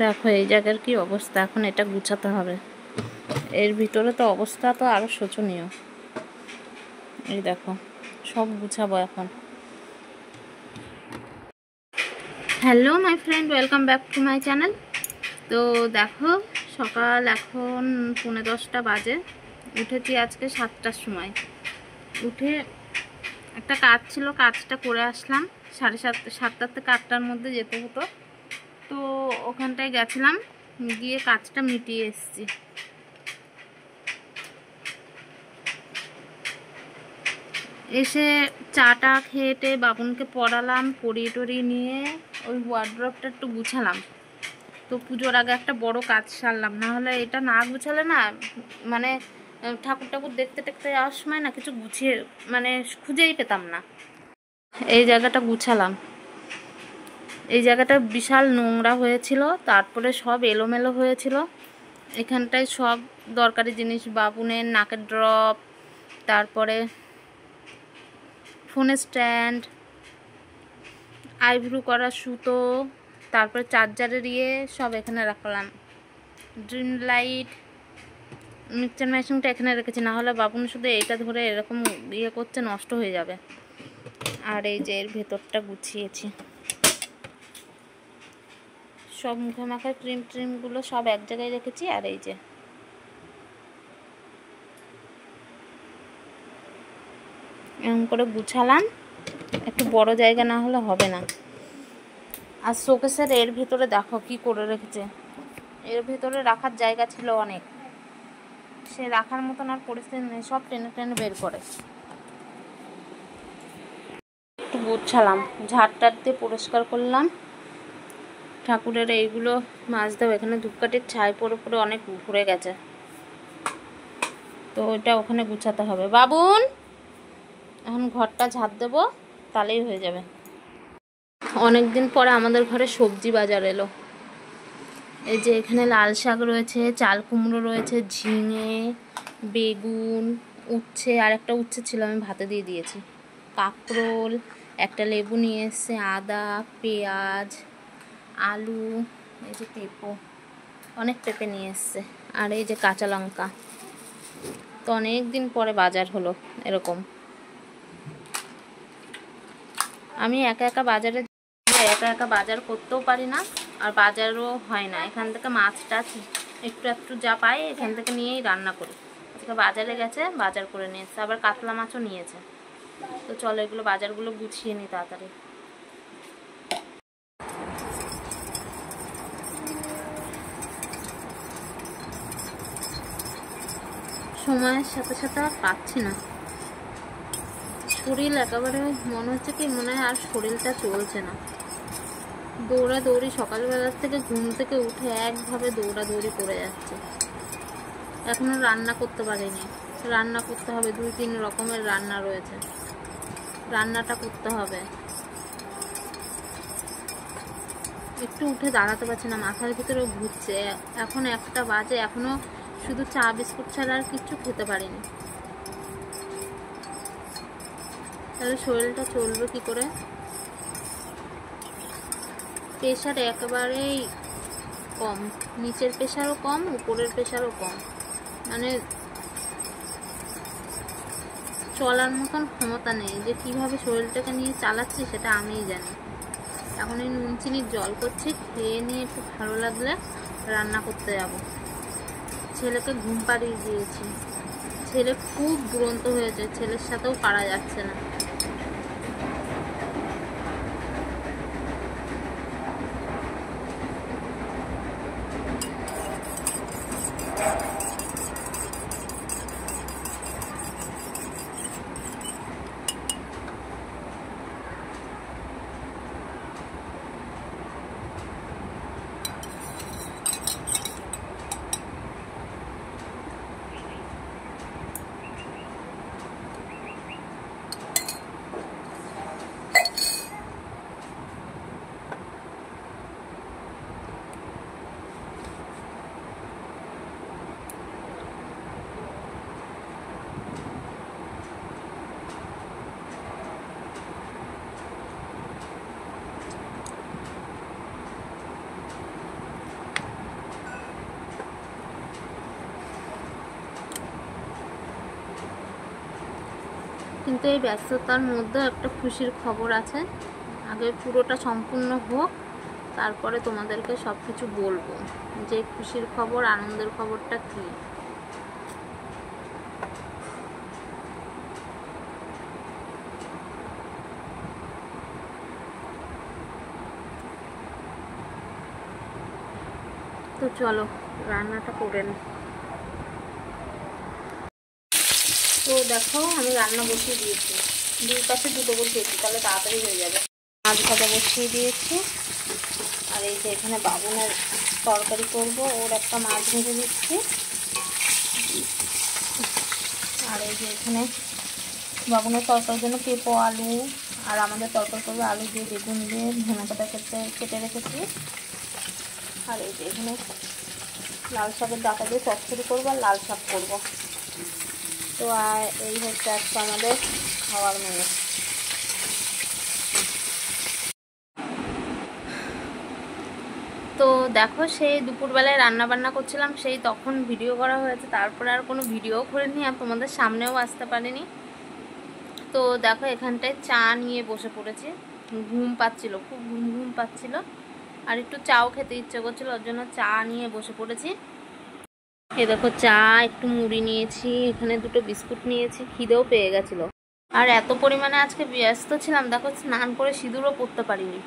দেখো এই জায়গার কি অবস্থা, এখন এটা গুছাতে হবে। এর ভিতরে তো অবস্থা তো আরো শোচনীয়। এই দেখো সব গুছাবো এখন। Hello my friend, welcome back to my channel. তো দেখো সকাল এখন 10:45 বাজে। উঠেছি আজকে 7টার সময়। উঠে একটা কাজ ছিল, কাজটা করে আসলাম। 7:30 থেকে 8টার মধ্যে যেতে হতো, তো ওখানটায় গেছিলাম, গিয়ে কাজটা মিটিয়ে এসেছি। এসে চাটা খেয়ে বাবুনকে পড়ালাম, পড়িয়ে টড়িয়ে নিয়ে ওই ওয়ার্ড্রপটা একটু গুছালাম। তো পুজোর আগে একটা বড় কাজ সারলাম, না হলে এটা না গুছালে না মানে ঠাকুর দেখতে দেখতে যাওয়ার সময় না কিছু গুছিয়ে মানে খুঁজেই পেতাম না। এই জায়গাটা গুছালাম। এই জায়গাটা বিশাল নোংরা হয়েছিল, তারপরে সব এলোমেলো হয়েছিল। এখানটায় সব দরকারি জিনিস, বাবুনের নাকের ড্রপ, তারপরে ফোনের স্ট্যান্ড, আইব্রু করা সুতো, তারপরে চার্জারের সব এখানে রাখলাম। ড্রিম লাইট, মিক্সচার মেশিনটা এখানে রেখেছি, না হলে বাবুন শুধু এইটা ধরে এরকম করছে, নষ্ট হয়ে যাবে। আর এই যে এর ভেতরটা গুছিয়েছি, সব মুখে মাখার ক্রিমগুলো সব এক জায়গায় রেখেছি। আর এই যে এরকম করে গুছালাম, একটু বড় জায়গা না হলে হবে না। আর শোকেসের এর ভেতরে দেখো কি করে রেখেছে। এর ভেতরে রাখার জায়গা ছিল অনেক, সে রাখার মতন আর পরিস্থিতি নেই, সব টেনে টেনে বের করে। একটু গুছালাম, ঝাড়টার দিয়ে পরিষ্কার করলাম। ঠাকুরের এইগুলো মাজতেও, এখানে ধূপকাঠির ছাই পড়ে পড়ে অনেক ভরে গেছে, তো ওইটা ওখানে গুছাতে হবে। বাবুন এখন ঘরটা ঝাড় দেবো, তাহলেই হয়ে যাবে। অনেক দিন পরে আমাদের ঘরে সবজি বাজার এলো। এই যে এখানে লাল শাক রয়েছে, চাল কুমড়ো রয়েছে, ঝিঙে, বেগুন, উচ্ছে, আর একটা উচ্ছে ছিল আমি ভাতে দিয়ে দিয়েছি, কাঁকরোল, একটা লেবু নিয়ে এসছে, আদা, পেঁয়াজ, আলু, এই যে পেঁপো, অনেক পেঁপে নিয়ে এসছে, আর এই যে কাঁচা লঙ্কা। তো অনেক দিন পরে বাজার হলো এরকম। আমি একা একা বাজার করতেও পারি না, আর বাজারও হয় না। এখান থেকে মাছ টাছ একটু যা পাই এখান থেকে নিয়েই রান্না করি। আজকে বাজারে গেছে, বাজার করে নিয়ে এসছে, আবার কাতলা মাছও নিয়েছে। তো চলো এগুলো বাজারগুলো গুছিয়ে নিই তাড়াতাড়ি। সময়ের সাথে সাথে আর পাচ্ছি না, শরীর একেবারে মনে হচ্ছে কি, মনে হয় আর শরীরটা চলছে না। দৌড়াদৌড়ি, সকালবেলার থেকে ঘুম থেকে উঠে একভাবে দৌড়াদৌড়ি করে যাচ্ছে। এখনো রান্না করতে পারিনি, রান্না করতে হবে। 2-3 রকমের রান্না রয়েছে, রান্নাটা করতে হবে। একটু উঠে দাঁড়াতে পারছি না, মাথার ভিতরে ঘুরছে। এখন 1টা বাজে, এখনো শুধু চা বিস্কুট ছাড়া আর কিচ্ছু খেতে পারিনি। তাহলে শরীরটা চলবে কি করে? প্রেশার একেবারেই কম, নিচের প্রেশারও কম, উপরের প্রেশারও কম, মানে চলার মতন ক্ষমতা নেই। যে কিভাবে শরীরটাকে নিয়ে চালাচ্ছি সেটা আমিই জানি। এখন এই নুন চিনির জল করছি, খেয়ে নিয়ে একটু ভালো লাগলে রান্না করতে যাব। ছেলেকে ঘুম পাড়িয়ে দিয়েছি, ছেলে খুব দুরন্ত হয়েছে, ছেলের সাথেও পারা যাচ্ছে না। কিন্তু এই ব্যস্ততার মধ্যে একটা খুশির খবর আছে। আগে পুরোটা সম্পূর্ণ হোক, তারপরে তোমাদেরকে সব কিছু বলবো যে খুশির খবর, আনন্দের খবরটা কী। তো চলো রান্নাটা করে নি। তো দেখো আমি রান্না বসিয়ে দিয়েছি, দুই পাশে দুটো বসিয়েছি, তাহলে তাড়াতাড়ি হয়ে যাবে। মাছ ভাজা বসিয়ে দিয়েছি, আর এই যে এখানে বাবুনের তরকারি করব, ওর একটা মাছ ভেজে দিচ্ছি। আর এই যে এখানে বাবুনের তরকারির জন্য পেঁপো, আলু, আর আমাদের তরকারি করবো আলু দিয়ে, বেগুন দিয়ে, ধনে পাতা কেটে রেখেছি। আর এই যে এখানে লাল শাকের ডাটা দিয়ে চচ্চড়ি করবো আর লাল শাক করবো। তো এই হচ্ছে আজকে আমাদের খাওয়ার মেনু। তো দেখো সেই দুপুরবেলায় রান্না বান্না করছিলাম, সেই তখন ভিডিও করা হয়েছে, তারপরে আর কোনো ভিডিও করিনি, আর তোমাদের সামনেও আসতে পারিনি। তো দেখো এখানটায় চা নিয়ে বসে পড়েছি, ঘুম পাচ্ছিল, খুব ঘুম পাচ্ছিল, আর একটু চাও খেতে ইচ্ছে করছিল, ওর জন্য চা নিয়ে বসে পড়েছি। এ দেখো চা, একটু মুড়ি নিয়েছি, এখানে দুটো বিস্কুট নিয়েছি, খিদেও পেয়ে গেছিলো। আর এত পরিমাণে আজকে ব্যস্ত ছিলাম, দেখো স্নান করে সিঁদুরও পরতে পারিনি,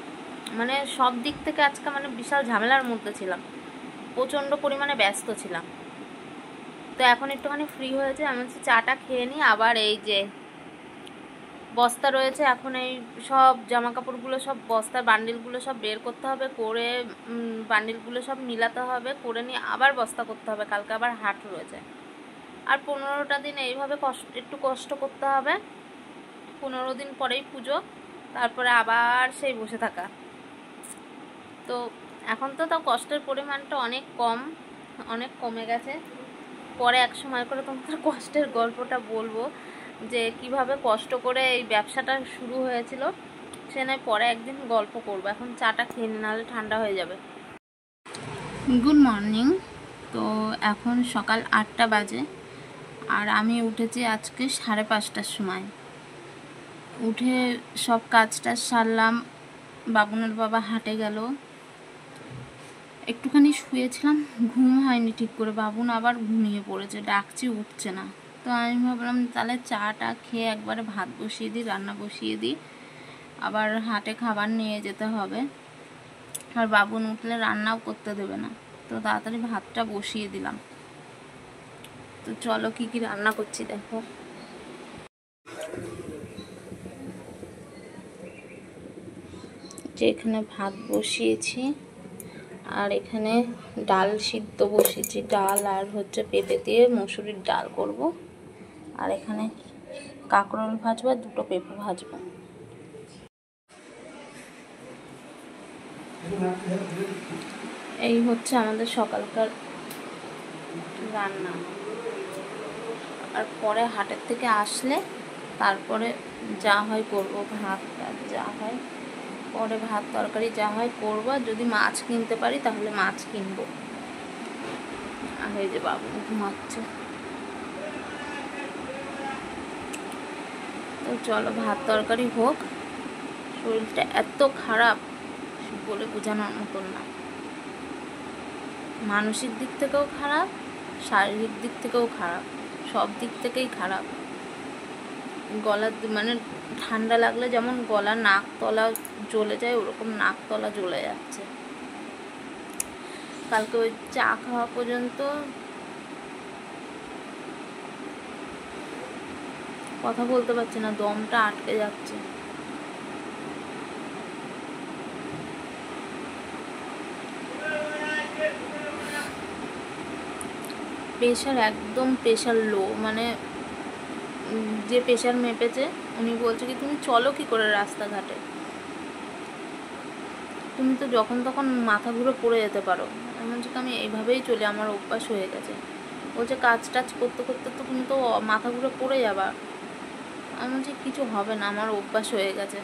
মানে সব দিক থেকে আজকে মানে বিশাল ঝামেলার মধ্যে ছিলাম, প্রচণ্ড পরিমাণে ব্যস্ত ছিলাম। তো এখন একটুখানি ফ্রি হয়েছে, আমি হচ্ছে চাটা খেয়ে নিই। আবার এই যে বস্তা রয়েছে, এখন এই সব জামা কাপড়গুলো সব বস্তার বান্ডিলগুলো সব বের করতে হবে, করে বান্ডিলগুলো সব মিলাতে হবে, করে নিয়ে আবার বস্তা করতে হবে, কালকে আবার হাট রয়েছে। আর 15টা দিন এইভাবে একটু কষ্ট করতে হবে, 15 দিন পরেই পুজো, তারপরে আবার সেই বসে থাকা। তো এখন তো তাও কষ্টের পরিমাণটা অনেক কমে গেছে। পরে এক সময় করে তোমাদের কষ্টের গল্পটা বলবো, যে কিভাবে কষ্ট করে এই ব্যবসাটা শুরু হয়েছিল, সে নয় পরে একদিন গল্প করবো। এখন চাটা খেয়ে নিই, নাহলে ঠান্ডা হয়ে যাবে। Good morning. তো এখন সকাল 8টা বাজে, আর আমি উঠেছি আজকে 5:30টার সময়। উঠে সব কাজটা সারলাম, বাবুনের বাবা হাটে গেল, একটুখানি শুয়েছিলাম, ঘুম হয়নি ঠিক করে, বাবুন আবার ঘুমিয়ে পড়েছে, ডাকছি উঠছে না। তো আমি ভাবলাম তাহলে চাটা খেয়ে একবারে ভাত বসিয়ে দিই, রান্না বসিয়ে দিই, আবার হাটে খাবার নিয়ে যেতে হবে, আর বাবুন উঠলে রান্নাও করতে দেবে না। তো তাড়াতাড়ি ভাতটা বসিয়ে দিলাম। তো চলো কি কি রান্না করছি দেখো। যে এখানে ভাত বসিয়েছি, আর এখানে ডাল সিদ্ধ বসিয়েছি, ডাল আর হচ্ছে পেঁপে দিয়ে মসুরির ডাল করব, আর এখানে কাঁকরোল ভাজবো আর দুটো পেঁপে ভাজবো। এই হচ্ছে আমাদের সকালকার রান্না। আর পরে হাটের থেকে আসলে তারপরে যা হয় করব, ভাত যা হয় পরে, ভাত তরকারি যা হয় করবো, যদি মাছ কিনতে পারি তাহলে মাছ কিনবো। আর এই যে বাবু ঘুমাচ্ছে। তো চলো ভাত তরকারি হোক। শরীরটা এত খারাপ বলে বোঝানোর মতন না, মানসিক দিক থেকেও খারাপ, শারীরিক দিক থেকেও খারাপ, সব দিক থেকেই খারাপ। গলার মানে ঠান্ডা লাগলে যেমন গলা নাক তলা জ্বলে যায়, ওরকম নাক তলা জ্বলে যাচ্ছে। কালকে ওই চা খাওয়া পর্যন্ত কথা বলতে পারছি না, দমটা আটকে যাচ্ছে। প্রেশার একদম প্রেশার লো, মানে যে প্রেশার মেপেছে উনি বলছে কি তুমি চলো কি করে রাস্তাঘাটে, তুমি তো যখন তখন মাথা ঘুরে পড়ে যেতে পারো। আমি বলছি আমি এইভাবেই চলি, আমার অভ্যাস হয়ে গেছে। বলছে কাজ টাজ করতে করতে তো তুমি তো মাথা ঘুরে পড়ে যাবা। আমি বলছি কিছু হবে না, আমার অভ্যাস হয়ে গেছে।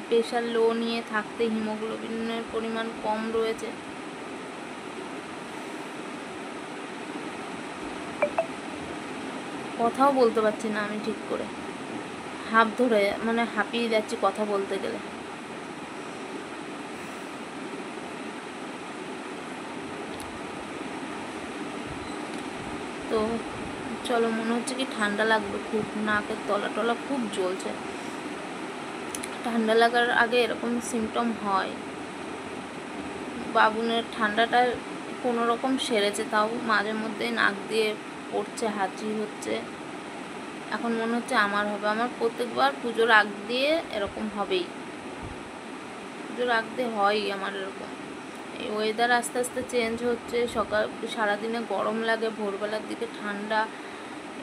প্রেশার লো নিয়ে থাকতে, হিমোগ্লোবিনের পরিমাণ কম রয়েছে, কথাও বলতে পারছি না আমি ঠিক করে। হাঁপ ধরে, মানে হাঁপিয়ে যাচ্ছি কথা বলতে গেলে। তো চলো, মনে হচ্ছে কি ঠান্ডা লাগবে খুব, নাকের তলা টলা খুব জ্বলছে। ঠান্ডা লাগার আগে এরকম সিমটম হয়। বাবুনের ঠান্ডাটা কোনো রকম সেরেছে, তাও মাঝে মধ্যেই নাক দিয়ে পড়ছে, হাঁচি হচ্ছে। এখন মনে হচ্ছে আমার হবে। আমার প্রত্যেকবার পুজোর আগ দিয়ে এরকম হবেই, পুজোর আগ দিয়ে হয়ই আমার এরকম। এই ওয়েদার আস্তে আস্তে চেঞ্জ হচ্ছে, সকাল সারাদিনে গরম লাগে, ভোরবেলার দিকে ঠান্ডা,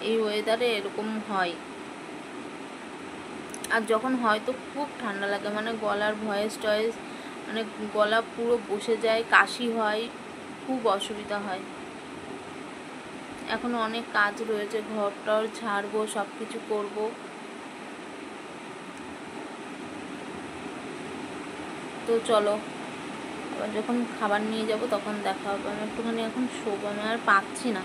এই ওয়েদারে এরকম হয়। আর যখন হয় তো খুব ঠান্ডা লাগে, মানে গলার ভয়েস টয়েস, মানে গলা পুরো বসে যায়, কাশি হয়, খুব অসুবিধা হয়। এখনো অনেক কাজ রয়েছে, ঘর টর ঝাড়বো, সব কিছু করবো। তো চলো, আবার যখন খাবার নিয়ে যাব তখন দেখা হবে। আমি একটুখানি এখন শোবো, আমি আর পাচ্ছি না।